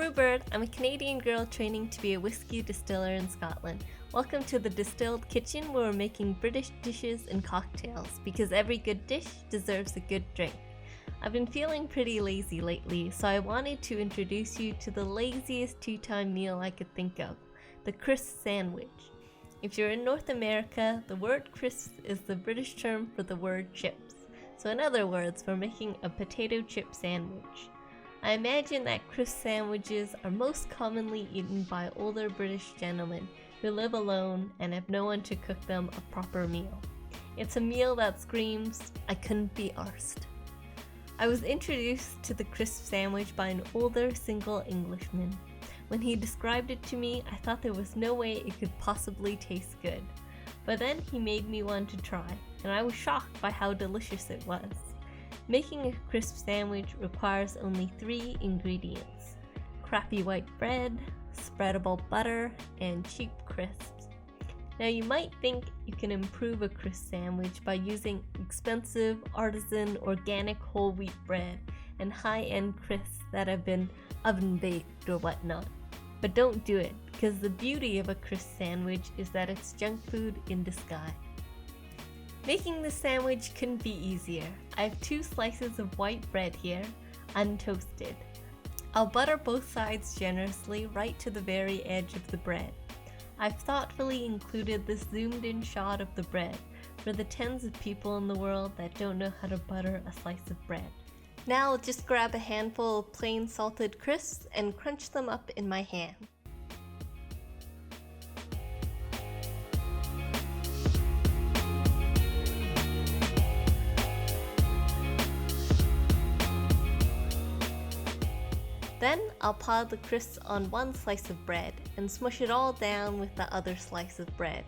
Brewbird. I'm a Canadian girl training to be a whiskey distiller in Scotland. Welcome to the Distilled Kitchen, where we're making British dishes and cocktails, because every good dish deserves a good drink. I've been feeling pretty lazy lately, so I wanted to introduce you to the laziest tea-time meal I could think of, the crisp sandwich. If you're in North America, the word crisp is the British term for the word chips. So in other words, we're making a potato chip sandwich. I imagine that crisp sandwiches are most commonly eaten by older British gentlemen who live alone and have no one to cook them a proper meal. It's a meal that screams, "I couldn't be arsed." I was introduced to the crisp sandwich by an older single Englishman. When he described it to me, I thought there was no way it could possibly taste good. But then he made me want to try, and I was shocked by how delicious it was. Making a crisp sandwich requires only 3 ingredients: crappy white bread, spreadable butter, and cheap crisps. Now you might think you can improve a crisp sandwich by using expensive, artisan, organic whole wheat bread and high-end crisps that have been oven baked or whatnot. But don't do it, because the beauty of a crisp sandwich is that it's junk food in disguise. Making the sandwich couldn't be easier. I have 2 slices of white bread here, untoasted. I'll butter both sides generously right to the very edge of the bread. I've thoughtfully included this zoomed in shot of the bread for the tens of people in the world that don't know how to butter a slice of bread. Now I'll just grab a handful of plain salted crisps and crunch them up in my hand. Then I'll pile the crisps on one slice of bread and smush it all down with the other slice of bread.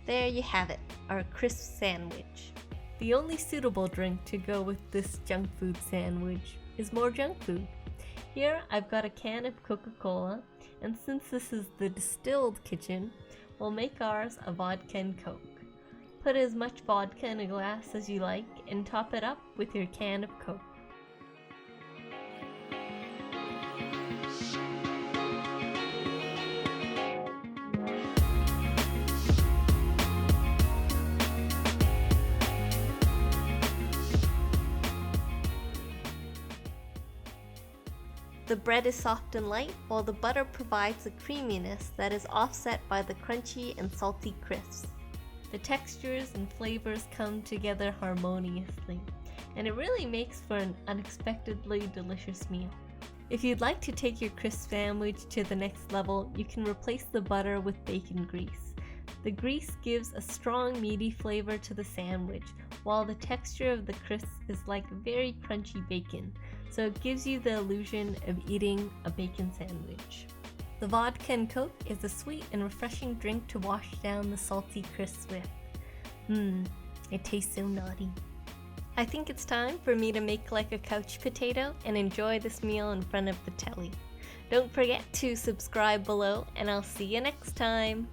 There you have it, our crisp sandwich. The only suitable drink to go with this junk food sandwich is more junk food. Here I've got a can of Coca-Cola, and since this is the distilled kitchen, we'll make ours a Vodka+Coke. Put as much vodka in a glass as you like and top it up with your can of Coke. The bread is soft and light, while the butter provides a creaminess that is offset by the crunchy and salty crisps. The textures and flavors come together harmoniously, and it really makes for an unexpectedly delicious meal. If you'd like to take your crisp sandwich to the next level, you can replace the butter with bacon grease. The grease gives a strong meaty flavor to the sandwich, while the texture of the crisps is like very crunchy bacon, so it gives you the illusion of eating a bacon sandwich. The Vodka+Coke is a sweet and refreshing drink to wash down the salty crisps with. It tastes so naughty. I think it's time for me to make like a couch potato and enjoy this meal in front of the telly. Don't forget to subscribe below, and I'll see you next time!